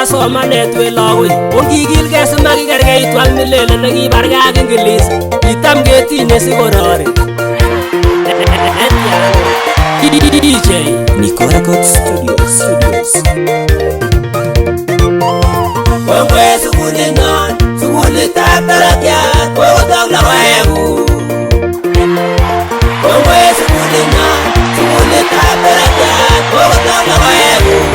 kora somanet we lagoi. Ongigilgei simakikergeitu ak Milele nekibargei ak English. Kitam ketinye sikorori. DJ Nico Record Studios. Kongwe Sugulinyon, sugulitab barakyat, kokotok logoekuk. Kongwe Sugulinyon, sugulitab barakyat, kokotok logoekuk.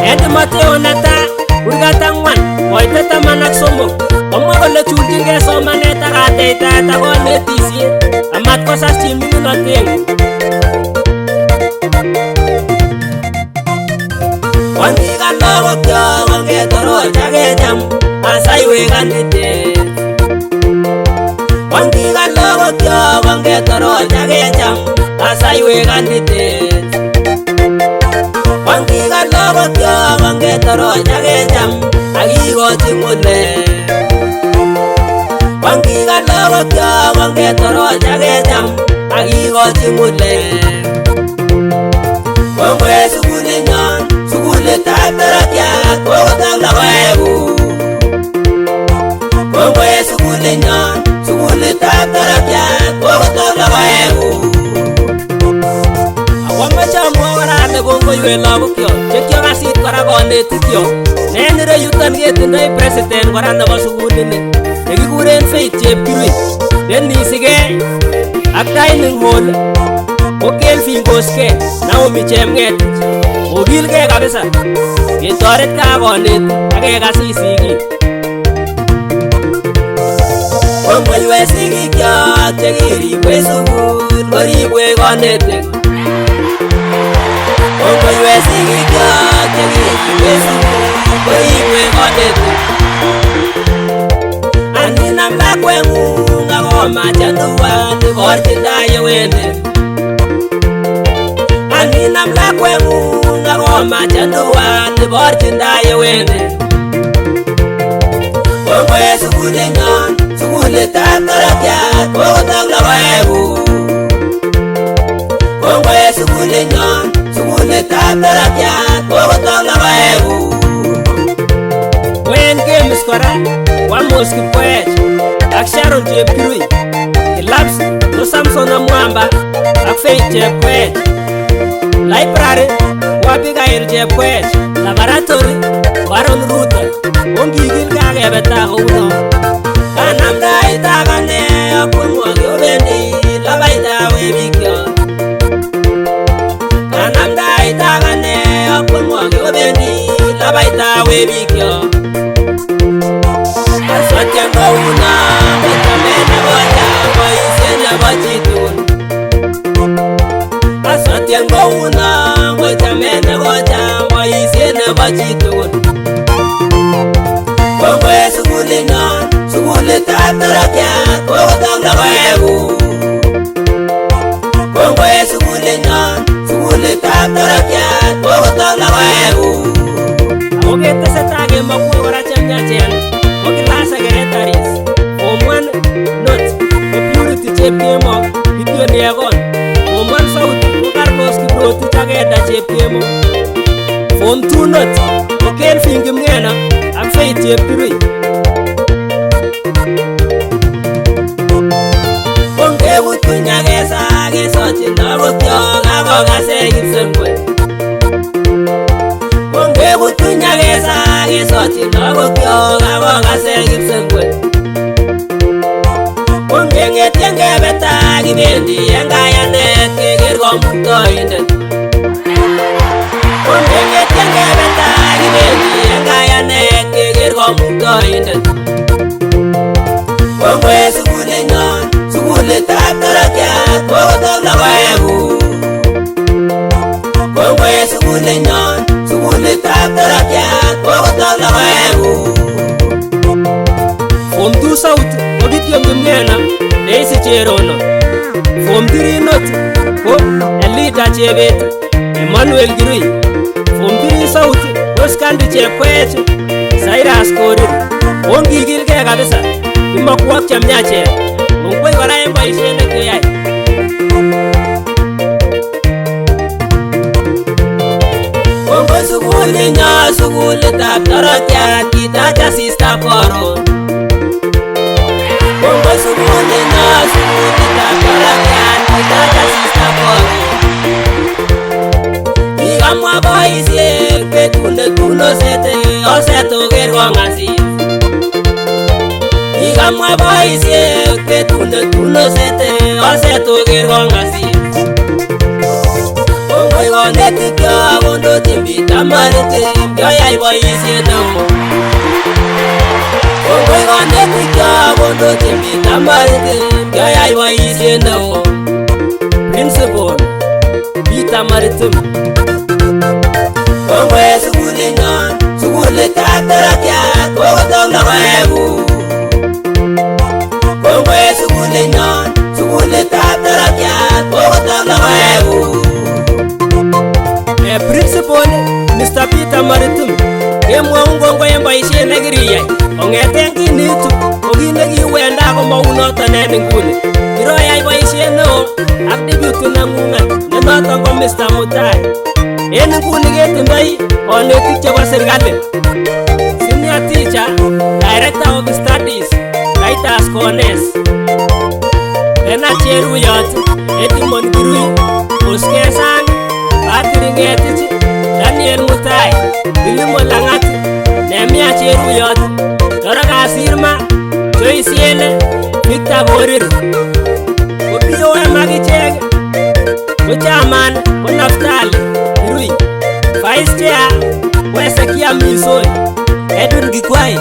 Edi Mateo neta, kurgat 4, koite 13. Komwa kole chulchingei somanet ak kateitaet ak konetisiet amat kosas chi ming'inotengung. Wangikan lagokyok ongetoroch ak kecham asaiwek kandidet. Wangikan lagokyok ongetoroch ak kecham asaiwek kandidet. Wangikan lagokyok ongetoroch ak kecham akikochi ng'ulek. Wangikan lagokyok ongetoroch ak kecham akikochi ng'ulek. Kongwe Sugulinyon, sugulitab barakyat, kokotok logoekuk. Kongwe Sugulinyon, sugulitab barakyat, kokotok logoekuk. Awameche amwa kora ale kongoiwek lagokyok chekiokasit kora konetikyok. Ne en ireyuton ketindoi president kora nebo sugulini nekikuren Faith Chepkirui, Denisigei ak Dining Hall ko Kelvin Koskei, Naomi Chemgetich. Ogilgei kabisa ketoret kakonetik ak kekas sigik. Kongweiwek sigikyok chekiribwech sugul koribwech konetik. Kongweiwek sigikyok chekiribwech sugul koribwech konetik. Aninam lakweng'ung akomachan tuwan iborchin tai yewendi. Aninam lakweng'ung akomachan tuwan iborchin tai yewendi. Kongwe Sugulinyon, sugulitab barakyat, kokotok logoekuk. Kongwe Sugulinyon, sugulitab barakyat, kokotok logoekuk. Wen Games kora Wamos Kipkoech ak Sharon Chepkirui. Labs ko Samson Amwamba ak Faith Chepkoech. Library ko Abigail Chepkoech. Laboratory ko Aaron Ruto. Ongigilgei akebe taa kouno. Kanamdait ak ane akweng'wong obendi labaitab webikyok. Kanamdait ak ane akweng'wong obendi labaitab webikyok. Aswatyen kouno kochamet nebo cham boisiet nebo chitugul. Aswatyen kouno kochamet nebo cham boisiet nebo chitugul. Kongwe Sugulinyon, sugulitab barakyat, kokotok logoekuk. Kongwe Sugulinyon, sugulitab barakyat, kokotok logoekuk. Ako ketesetai kemokwei kora chemyachen ko class secretaries. Form 1 note ko Purity Chepkemoi, Gideon Yegon. Form 1 South ko Carlos Kiprotich ak Eda Chepkemoi. Form 2 note ko Kelvin Kimng'eno ak Faith Chepkirui. Ongebutuny ak kesochin lagokyok akokase kipsengwet. Ongebutuny ak kesochin lagokyok akokase kipsengwet. Ongeng'etyen kebe taa kibendi en kayanet keker Kamuktaindet. Ongeng'etyen kebe taa kibendi en kayanet keker Kamuktaindet. Kongwe Sugulinyon, sugulitab barakyat, kokotok logoekuk. Kongwe Sugulinyon, sugulitab barakyat, kokotok logoekuk. Form 2 South ko Gideon Kimng'eno, Daisy Cherono. Form 3 North ko Elida Chebet, Emmanuel Kirui. Form 3 South ko Scandi Chepkoech, Cyrus Korir. Ongigilgei kabisa imakwok chemyachen. Mongoi kora en boisiet nekeyai. Kongwe sugulinyon, sugulitab taratyat, kitach asistab koron. Kongoi sugulinyon, sugulitab taratyat, kitach asistab koron. Kikamwa boisiek betut netun osete, oset oker kong'asis. Kikamwa boisiek betut netun osete, oset oker kong'asis. Kongoi konetik kyok kondochin biik tamaritim, kyoyai boisiet neo. Kongoi konetik kyok kondochin biik tamaritim, kyoyai boisiet neo. Principal Peter Maritim. Kongoi sugulinyon, sugulitab tarakyat, kokotok logoekuk. Kongoi sugulinyon, sugulitab tarakyat, kokotok logoekuk. Principal Mr. Peter Maritim, kemwaun kongoi en boisiet nekiriyai kong'eten kinitu ko kit nekiwenda komounoton en inguni. Kiroyai boisiet neo ak deputy neng'ung'et ne noton ko Mr. Mutai. En inguni ketindoi konetik chebo serikali, senior teacher, director of studies, Titus Kones, Bernard Cheruyot, Edmond Kirui, Oscar Sang, Patrick Ngetich, Daniel Mutai, Wilimo Langat, Nehemia Cheruyot, Dora Sirma, Joyce Yele, Victor Borir. Ko POM akichek ko chairman ko Naftali Kirui, vice chair ko Ezekia Misoi, Edwin Gikwai,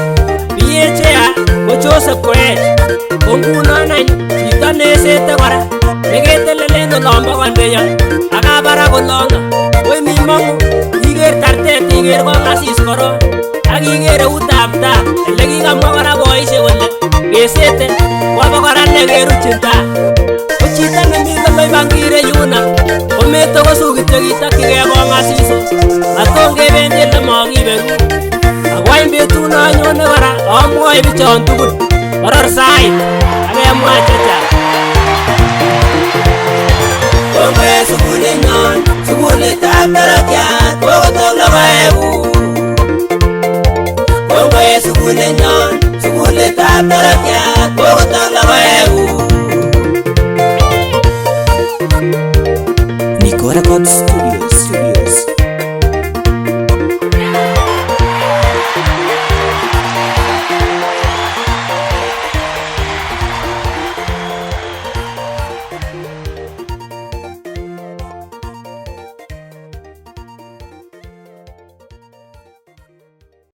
PA chair ko Joseph Koech. Ko ngunon any chito nesete kora neketelelen olombo kondeyo ak abara kolongo, koi nimong'u iker tartet, iker kong'asis koron ak iker eutab taa elekikamwa kora boisiek kole kesete kwabo kora nekerutyin taa. Ko chito nemi koloiban kire yuno kometo kosu kityo kitokyigei kong'asiso, matongebendi ele mokibeku. Akwany betut nonyone kora amwoe bichon tugul boror sait akemwa chechang. Kongoi sugulinyon, sugulitab tarakyat, kokotok logoekuk. Kongoi sugulinyon, sugulitab tarakyat, kokotok logoekuk. Nico Records.